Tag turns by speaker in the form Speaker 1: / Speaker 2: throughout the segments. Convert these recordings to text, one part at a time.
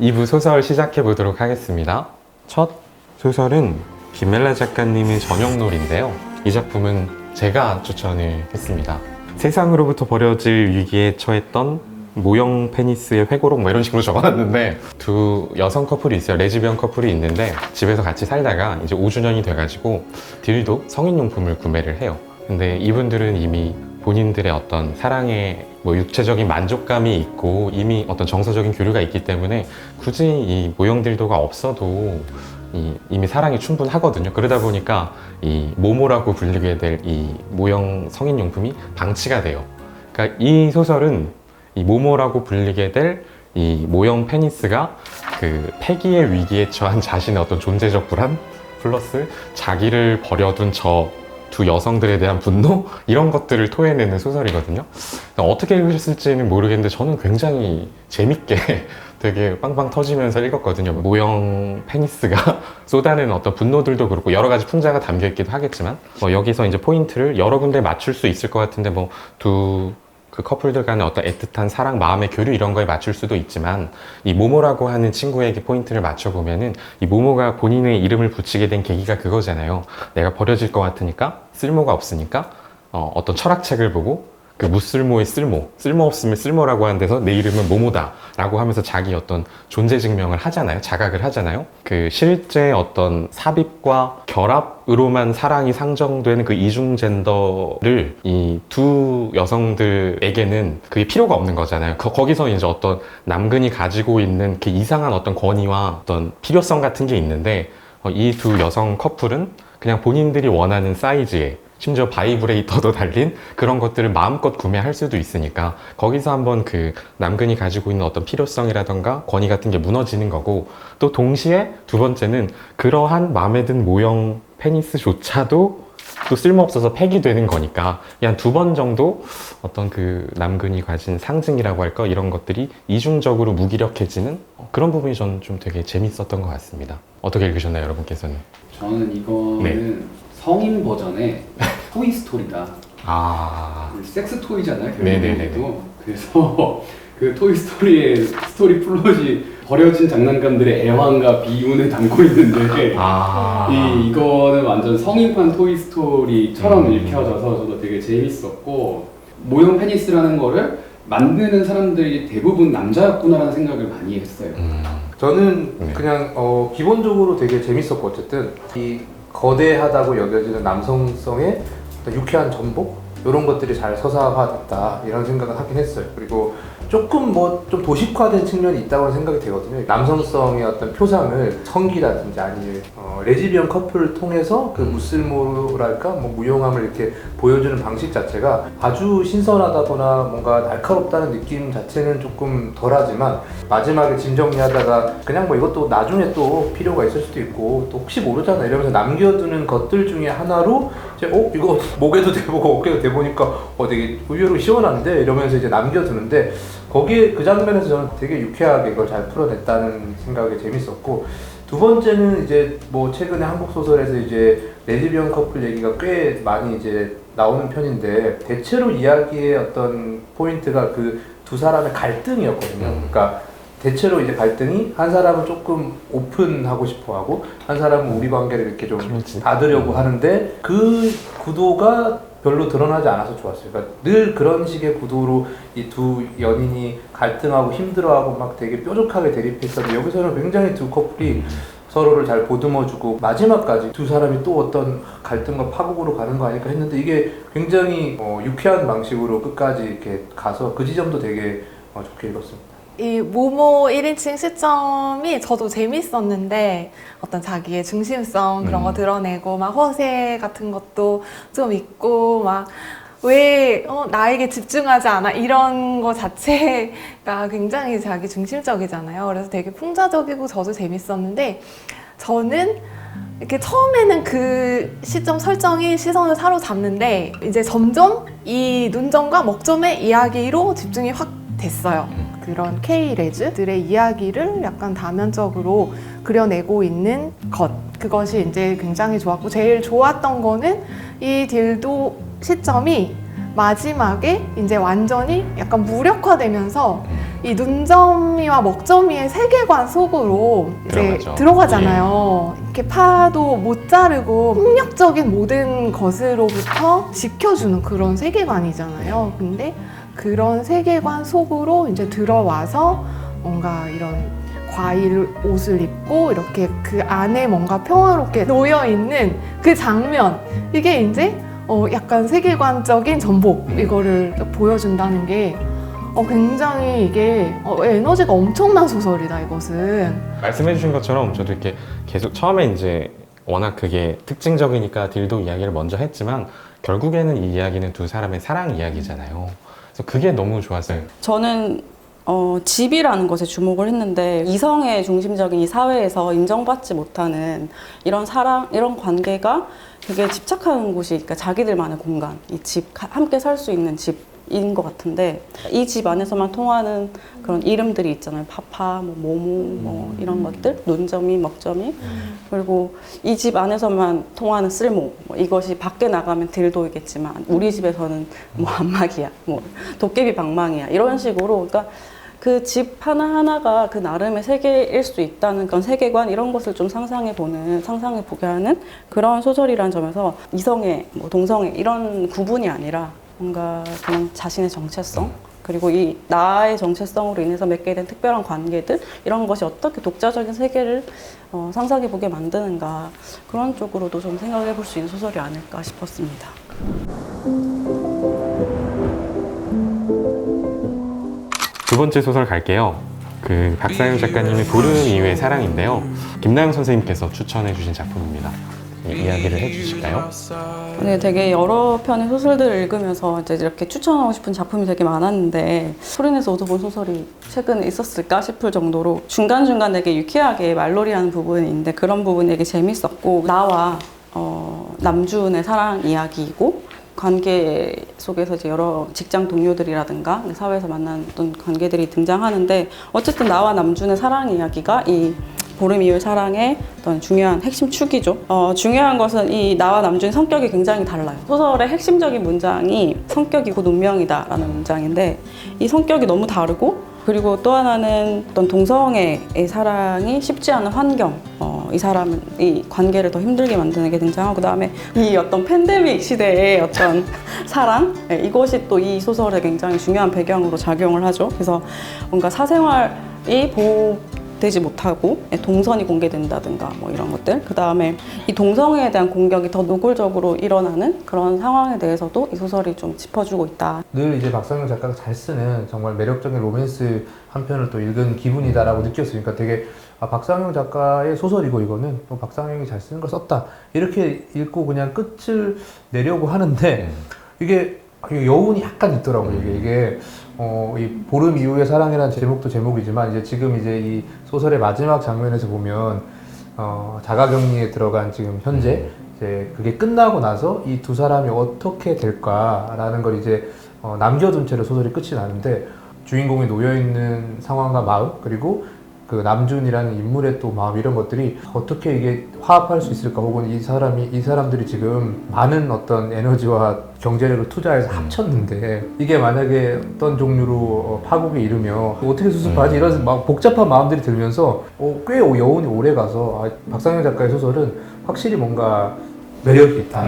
Speaker 1: 2부 소설 시작해 보도록 하겠습니다. 첫 소설은 김멜라 작가님의 저녁놀인데요. 이 작품은 제가 추천을 했습니다. 세상으로부터 버려질 위기에 처했던 모형 페니스의 회고록 뭐 이런 식으로 적어놨는데, 두 여성 커플이 있어요. 레즈비언 커플이 있는데 집에서 같이 살다가 이제 5주년이 돼가지고 딜도 성인용품을 구매를 해요. 근데 이분들은 이미 본인들의 어떤 사랑에 뭐 육체적인 만족감이 있고 이미 어떤 정서적인 교류가 있기 때문에 굳이 이 모형 딜도가 없어도 이미 사랑이 충분하거든요. 그러다 보니까 이 모모라고 불리게 될 이 모형 성인용품이 방치가 돼요. 그러니까 이 소설은 이 모모라고 불리게 될 이 모형 페니스가 그 폐기의 위기에 처한 자신의 어떤 존재적 불안 플러스 자기를 버려둔 저 두 여성들에 대한 분노, 이런 것들을 토해내는 소설이거든요. 어떻게 읽으셨을지는 모르겠는데 저는 굉장히 재밌게 되게 빵빵 터지면서 읽었거든요. 모형 페니스가 쏟아내는 어떤 분노들도 그렇고 여러 가지 풍자가 담겨 있기도 하겠지만, 여기서 이제 포인트를 여러 군데 맞출 수 있을 것 같은데, 그 커플들 간의 어떤 애틋한 사랑, 마음의 교류 이런 거에 맞출 수도 있지만, 이 모모라고 하는 친구에게 포인트를 맞춰보면은 이 모모가 본인의 이름을 붙이게 된 계기가 그거잖아요. 내가 버려질 것 같으니까, 쓸모가 없으니까 어떤 철학책을 보고 그 무쓸모의 쓸모, 쓸모없음의 쓸모라고 하는 데서 내 이름은 모모다 라고 하면서 자기 어떤 존재 증명을 하잖아요. 자각을 하잖아요. 그 실제 어떤 삽입과 결합으로만 사랑이 상정되는 그 이중 젠더를 이 두 여성들에게는 그게 필요가 없는 거잖아요. 거기서 이제 어떤 남근이 가지고 있는 그 이상한 어떤 권위와 어떤 필요성 같은 게 있는데, 이 두 여성 커플은 그냥 본인들이 원하는 사이즈에, 심지어 바이브레이터도 달린 그런 것들을 마음껏 구매할 수도 있으니까 거기서 한번 그 남근이 가지고 있는 어떤 필요성이라던가 권위 같은 게 무너지는 거고, 또 동시에 두 번째는 그러한 마음에 든 모형 페니스조차도 또 쓸모없어서 폐기되는 거니까 한 두 번 정도 어떤 그 남근이 가진 상징이라고 할까, 이런 것들이 이중적으로 무기력해지는 그런 부분이 저는 좀 되게 재밌었던 것 같습니다. 어떻게 읽으셨나요, 여러분께서는?
Speaker 2: 저는 이거는 성인 버전의 토이스토리다. 섹스 토이잖아요, 결국에도. 그래서 그 토이스토리의 스토리 플롯이 버려진 장난감들의 애환과 비운을 담고 있는데, 이거는 완전 성인판 토이스토리처럼 읽혀져서 저도 되게 재밌었고, 모형 페니스라는 거를 만드는 사람들이 대부분 남자였구나라는 생각을 많이 했어요.
Speaker 3: 저는 그냥 기본적으로 되게 재밌었고, 어쨌든 이 거대하다고 여겨지는 남성성의 유쾌한 전복? 이런 것들이 잘 서사화됐다, 이런 생각을 하긴 했어요. 그리고 조금 좀 도식화된 측면이 있다고 생각이 되거든요. 남성성의 어떤 표상을 성기라든지 아니면 레즈비언 커플을 통해서 그 무쓸모랄까 무용함을 이렇게 보여주는 방식 자체가 아주 신선하다거나 뭔가 날카롭다는 느낌 자체는 조금 덜하지만, 마지막에 짐 정리하다가 그냥 이것도 나중에 또 필요가 있을 수도 있고 또 혹시 모르잖아 이러면서 남겨두는 것들 중에 하나로 이제 이거 목에도 대보고 어깨도 대보니까 되게 의외로 시원한데 이러면서 이제 남겨두는데, 거기에 그 장면에서 저는 되게 유쾌하게 이걸 잘 풀어냈다는 생각이 재밌었고, 두 번째는 이제 최근에 한국 소설에서 이제 레즈비언 커플 얘기가 꽤 많이 이제 나오는 편인데, 대체로 이야기의 어떤 포인트가 그 두 사람의 갈등이었거든요. 그러니까 대체로 이제 갈등이 한 사람은 조금 오픈하고 싶어 하고 한 사람은 우리 관계를 이렇게 좀 닫으려고 하는데, 그 구도가 별로 드러나지 않아서 좋았어요. 그러니까 늘 그런 식의 구도로 이 두 연인이 갈등하고 힘들어하고 막 되게 뾰족하게 대립했었는데, 여기서는 굉장히 두 커플이 서로를 잘 보듬어주고 마지막까지 두 사람이 또 어떤 갈등과 파국으로 가는 거 아닐까 했는데, 이게 굉장히 유쾌한 방식으로 끝까지 이렇게 가서 그 지점도 되게 좋게 읽었습니다.
Speaker 4: 이 모모 1인칭 시점이 저도 재밌었는데, 어떤 자기의 중심성 그런 거 드러내고 막 허세 같은 것도 좀 있고 막 왜 나에게 집중하지 않아 이런 거 자체가 굉장히 자기 중심적이잖아요. 그래서 되게 풍자적이고 저도 재밌었는데, 저는 이렇게 처음에는 그 시점 설정이 시선을 사로잡는데 이제 점점 이 눈점과 먹점의 이야기로 집중이 확 됐어요. 그런 K-레즈들의 이야기를 약간 다면적으로 그려내고 있는 그것이 이제 굉장히 좋았고, 제일 좋았던 거는 이 딜도 시점이 마지막에 이제 완전히 약간 무력화되면서 이 눈점이와 먹점이의 세계관 속으로 이제 들어가잖아요. 이렇게 파도 못 자르고 폭력적인 모든 것으로부터 지켜주는 그런 세계관이잖아요. 근데 그런 세계관 속으로 이제 들어와서 뭔가 이런 과일 옷을 입고 이렇게 그 안에 뭔가 평화롭게 놓여있는 그 장면, 이게 이제 약간 세계관적인 전복 이거를 보여준다는 게 굉장히 이게 에너지가 엄청난 소설이다, 이것은.
Speaker 1: 말씀해주신 것처럼 저도 이렇게 계속 처음에 이제 워낙 그게 특징적이니까 딜도 이야기를 먼저 했지만 결국에는 이 이야기는 두 사람의 사랑 이야기잖아요. 그래서 그게 너무 좋았어요.
Speaker 5: 저는 집이라는 것에 주목을 했는데 이성의 중심적인 이 사회에서 인정받지 못하는 이런 사랑, 이런 관계가 되게 집착하는 곳이, 그러니까 자기들만의 공간, 이 집, 함께 살 수 있는 집인 것 같은데 이 집 안에서만 통하는 그런 이름들이 있잖아요. 파파, 뭐 모모, 뭐 이런 것들, 눈점이, 먹점이, 그리고 이 집 안에서만 통하는 쓸모, 뭐 이것이 밖에 나가면 딜도이겠지만 우리 집에서는 뭐 안마기야, 뭐 도깨비 방망이야, 이런 식으로, 그러니까 그 집 하나하나가 그 나름의 세계일 수 있다는 그런 세계관, 이런 것을 좀 상상해보게 하는 그런 소설이라는 점에서 이성애, 뭐 동성애 이런 구분이 아니라 뭔가 그냥 자신의 정체성, 그리고 이 나의 정체성으로 인해서 맺게 된 특별한 관계들, 이런 것이 어떻게 독자적인 세계를 상상해보게 만드는가, 그런 쪽으로도 좀 생각해볼 수 있는 소설이 아닐까 싶었습니다.
Speaker 1: 두 번째 소설 갈게요. 그 박사영 작가님의 보름 이후의 사랑인데요. 김나영 선생님께서 추천해 주신 작품입니다. 이야기를 해주실까요?
Speaker 5: 네, 되게 여러 편의 소설들을 읽으면서 이제 이렇게 추천하고 싶은 작품이 되게 많았는데 소리내서 웃어본 소설이 최근에 있었을까 싶을 정도로 중간중간 되게 유쾌하게 말놀이하는 부분이 있는데 그런 부분이 되게 재밌었고, 나와 남준의 사랑 이야기이고, 관계 속에서 이제 여러 직장 동료들이라든가 사회에서 만났던 관계들이 등장하는데, 어쨌든 나와 남준의 사랑 이야기가 이 보름 이후의 사랑의 어떤 중요한 핵심 축이죠. 중요한 것은 이 나와 남준의 성격이 굉장히 달라요. 소설의 핵심적인 문장이 성격이 곧 운명이다 라는 문장인데, 이 성격이 너무 다르고, 그리고 또 하나는 어떤 동성애의 사랑이 쉽지 않은 환경, 이 사람은 이 관계를 더 힘들게 만드는 게 등장하고, 그 다음에 이 어떤 팬데믹 시대의 어떤 사랑, 이것이 또 이 소설에 굉장히 중요한 배경으로 작용을 하죠. 그래서 뭔가 사생활이 보호되지 못하고 동선이 공개된다든가 뭐 이런 것들, 그 다음에 이 동성애에 대한 공격이 더 노골적으로 일어나는 그런 상황에 대해서도 이 소설이 좀 짚어주고 있다.
Speaker 3: 늘 이제 박상영 작가가 잘 쓰는 정말 매력적인 로맨스 한 편을 또 읽은 기분이다라고 느꼈으니까 되게 박상영 작가의 소설이고 이거는 또 박상영이 잘 쓰는 걸 썼다 이렇게 읽고 그냥 끝을 내려고 하는데 이게 여운이 약간 있더라고요. 이게 이 보름 이후의 사랑이라는 제목도 제목이지만 이제 지금 이제 이 소설의 마지막 장면에서 보면 자가격리에 들어간 지금 현재 이제 그게 끝나고 나서 이 두 사람이 어떻게 될까라는 걸 이제 남겨둔 채로 소설이 끝이 나는데, 주인공이 놓여 있는 상황과 마음, 그리고 그 남준이라는 인물의 또 마음, 이런 것들이 어떻게 이게 화합할 수 있을까, 혹은 이 사람들이 지금 많은 어떤 에너지와 경제력을 투자해서 합쳤는데 이게 만약에 어떤 종류로 파국에 이르면 어떻게 수습하지, 이런 막 복잡한 마음들이 들면서 꽤 여운이 오래 가서 박상영 작가의 소설은 확실히 뭔가 매력이 있다.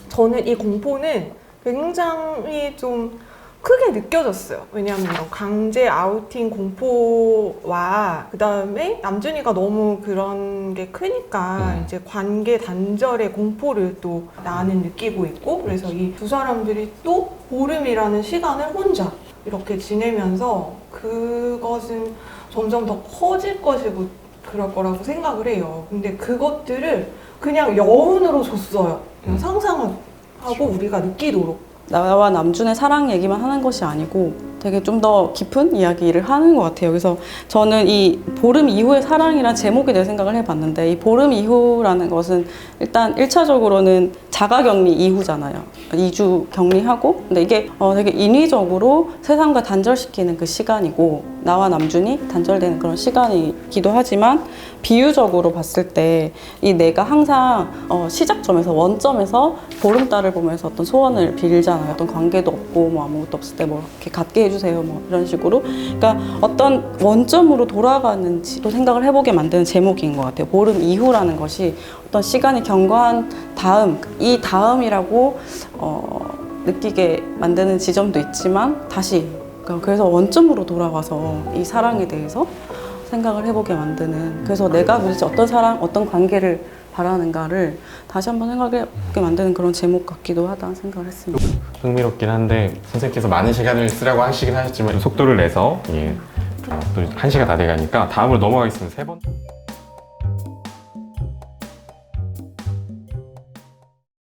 Speaker 4: 저는 이 공포는 굉장히 좀 크게 느껴졌어요. 왜냐하면 강제 아우팅 공포와 그 다음에 남준이가 너무 그런 게 크니까 이제 관계 단절의 공포를 또 나는 느끼고 있고, 그래서 이 두 사람들이 또 보름이라는 시간을 혼자 이렇게 지내면서 그것은 점점 더 커질 것이고 그럴 거라고 생각을 해요. 근데 그것들을 그냥 여운으로 줬어요. 그냥 상상하고 우리가 느끼도록.
Speaker 5: 나와 남준의 사랑 얘기만 하는 것이 아니고 되게 좀 더 깊은 이야기를 하는 것 같아요. 그래서 저는 이 보름 이후의 사랑이란 제목에 대해 생각을 해봤는데, 이 보름 이후라는 것은 일단 1차적으로는 자가격리 이후잖아요. 2주 격리하고, 근데 이게 되게 인위적으로 세상과 단절시키는 그 시간이고, 나와 남준이 단절되는 그런 시간이기도 하지만 비유적으로 봤을 때 이 내가 항상 시작점에서 원점에서 보름달을 보면서 어떤 소원을 빌잖아요. 어떤 관계도 없고 뭐 아무것도 없을 때 뭐 이렇게 갖게 해주세요 뭐 이런 식으로. 그러니까 어떤 원점으로 돌아가는지도 생각을 해보게 만드는 제목인 것 같아요. 보름 이후라는 것이 어떤 시간이 경과한 다음, 이 다음이라고 느끼게 만드는 지점도 있지만 다시 그래서 원점으로 돌아가서 이 사랑에 대해서 생각을 해보게 만드는, 그래서 내가 도대체 어떤 사랑, 어떤 관계를 바라는가를 다시 한번 생각해보게 만드는 그런 제목 같기도 하다 생각을 했습니다.
Speaker 1: 흥미롭긴 한데 선생님께서 많은 시간을 쓰라고 하시긴 하셨지만 속도를 내서 또 1시가 다 돼가니까 다음으로 넘어가겠습니다. 3번.